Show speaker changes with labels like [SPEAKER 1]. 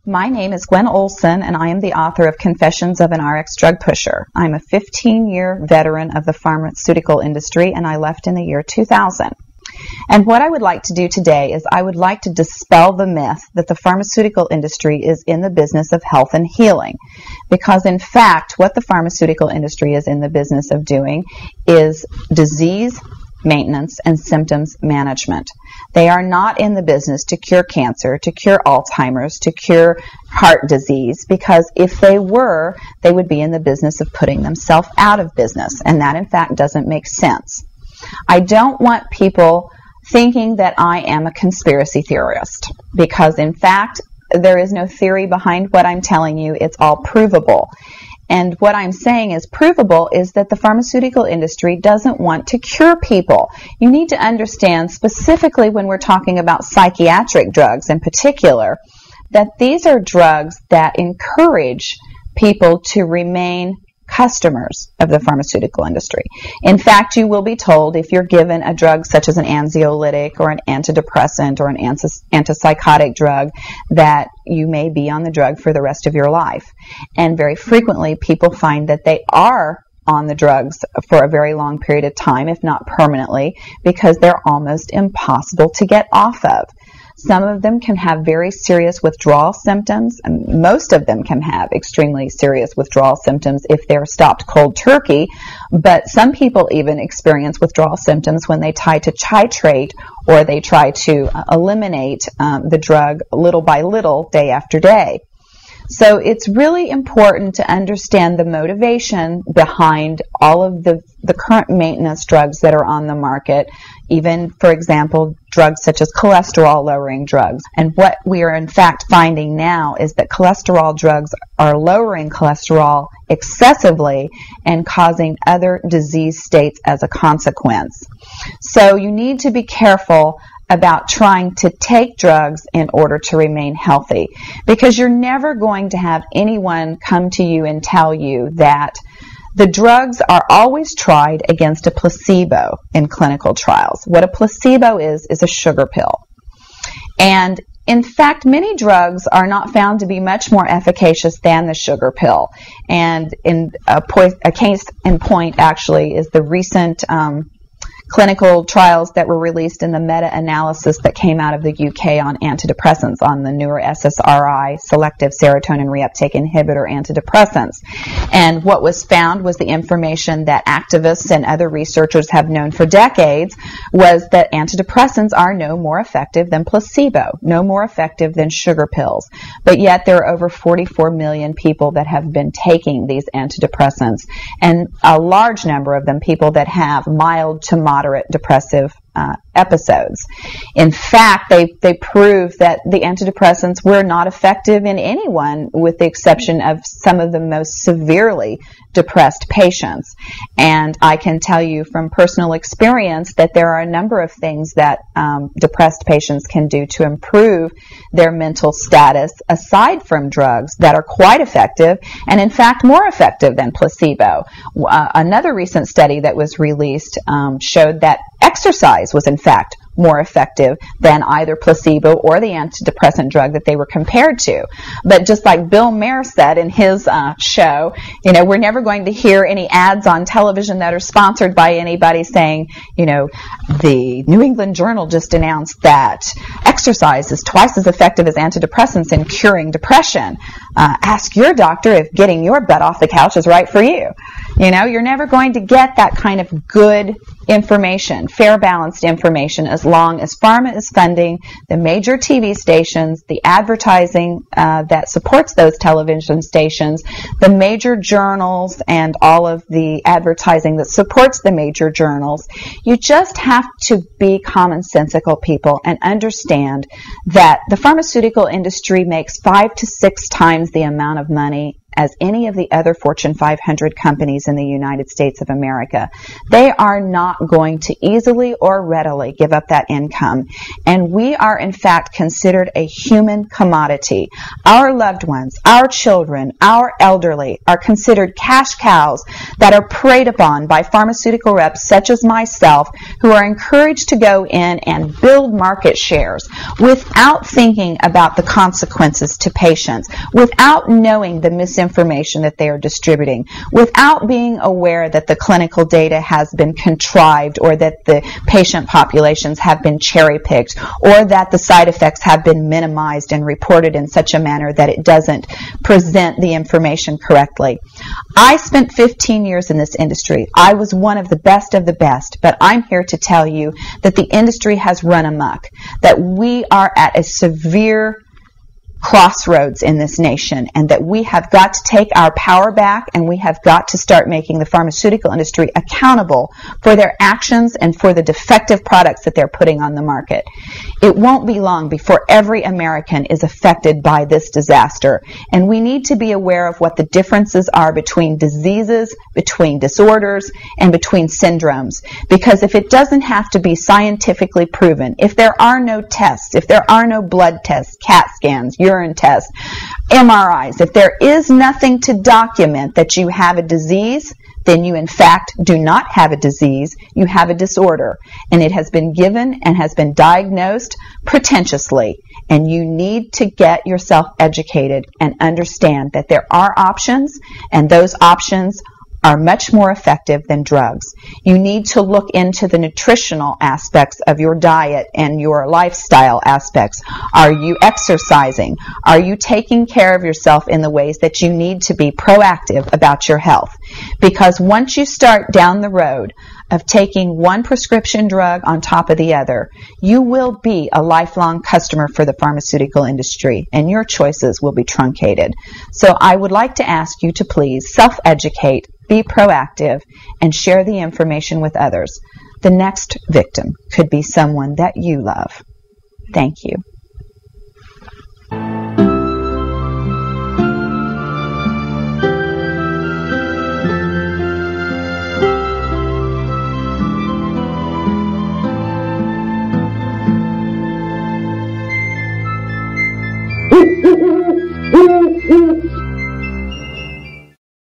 [SPEAKER 1] My name is Gwen Olson, and I am the author of Confessions of an RX Drug Pusher. I'm a 15-year veteran of the pharmaceutical industry, and I left in the year 2000. And what I would like to do today is I would like to dispel the myth that the pharmaceutical industry is in the business of health and healing. Because in fact, what the pharmaceutical industry is in the business of doing is disease maintenance and symptoms management. They are not in the business to cure cancer, to cure Alzheimer's, to cure heart disease, because if they were, they would be in the business of putting themselves out of business, and that in fact doesn't make sense. I don't want people thinking that I am a conspiracy theorist, because in fact there is no theory behind what I'm telling you. It's all provable. And what I'm saying is provable is that the pharmaceutical industry doesn't want to cure people. You need to understand, specifically when we're talking about psychiatric drugs in particular, that these are drugs that encourage people to remain customers of the pharmaceutical industry. In fact, you will be told if you're given a drug such as an anxiolytic or an antidepressant or an antipsychotic drug that you may be on the drug for the rest of your life. And very frequently people find that they are on the drugs for a very long period of time, if not permanently, because they're almost impossible to get off of. Some of them can have very serious withdrawal symptoms, and most of them can have extremely serious withdrawal symptoms if they're stopped cold turkey, but some people even experience withdrawal symptoms when they try to titrate or they try to eliminate the drug little by little, day after day. So it's really important to understand the motivation behind all of the current maintenance drugs that are on the market, even, for example, drugs such as cholesterol-lowering drugs. And what we are in fact finding now is that cholesterol drugs are lowering cholesterol excessively and causing other disease states as a consequence. So you need to be careful about trying to take drugs in order to remain healthy, because you're never going to have anyone come to you and tell you that the drugs are always tried against a placebo in clinical trials. What a placebo is a sugar pill. And in fact, many drugs are not found to be much more efficacious than the sugar pill. And in a case in point actually is the recent clinical trials that were released in the meta-analysis that came out of the UK on antidepressants, on the newer SSRI, selective serotonin reuptake inhibitor antidepressants. And what was found was the information that activists and other researchers have known for decades, was that antidepressants are no more effective than placebo, no more effective than sugar pills. But yet there are over 44 million people that have been taking these antidepressants, and a large number of them people that have mild to moderate depressive episodes. In fact, they prove that the antidepressants were not effective in anyone, with the exception of some of the most severely depressed patients. And I can tell you from personal experience that there are a number of things that depressed patients can do to improve their mental status aside from drugs that are quite effective, and in fact more effective than placebo. Another recent study that was released showed that exercise was in fact more effective than either placebo or the antidepressant drug that they were compared to. But just like Bill Maher said in his show, you know, we're never going to hear any ads on television that are sponsored by anybody saying, you know, the New England Journal just announced that exercise is twice as effective as antidepressants in curing depression. Ask your doctor if getting your butt off the couch is right for you. You know, you're never going to get that kind of good information, fair, balanced information, as long as pharma is funding the major TV stations, the advertising that supports those television stations, the major journals, and all of the advertising that supports the major journals. You just have to be commonsensical people and understand that the pharmaceutical industry makes 5 to 6 times the amount of money as any of the other Fortune 500 companies in the United States of America. They are not going to easily or readily give up that income. And we are, in fact, considered a human commodity. Our loved ones, our children, our elderly are considered cash cows that are preyed upon by pharmaceutical reps such as myself, who are encouraged to go in and build market shares without thinking about the consequences to patients, without knowing the misinformation that they are distributing, without being aware that the clinical data has been contrived, or that the patient populations have been cherry-picked, or that the side effects have been minimized and reported in such a manner that it doesn't present the information correctly. I spent 15 years in this industry. I was one of the best, but I'm here to tell you that the industry has run amok, that we are at a severe crossroads in this nation, and that we have got to take our power back, and we have got to start making the pharmaceutical industry accountable for their actions and for the defective products that they're putting on the market. It won't be long before every American is affected by this disaster, and we need to be aware of what the differences are between diseases, between disorders, and between syndromes, because if it doesn't have to be scientifically proven, if there are no tests, if there are no blood tests, CAT scans, urine tests, MRIs, if there is nothing to document that you have a disease, then you in fact do not have a disease, you have a disorder, and it has been given and has been diagnosed pretentiously, and you need to get yourself educated and understand that there are options, and those options are much more effective than drugs. You need to look into the nutritional aspects of your diet and your lifestyle aspects. Are you exercising? Are you taking care of yourself in the ways that you need to be proactive about your health? Because once you start down the road of taking one prescription drug on top of the other, you will be a lifelong customer for the pharmaceutical industry, and your choices will be truncated. So I would like to ask you to please self-educate, be proactive, and share the information with others. The next victim could be someone that you love. Thank you.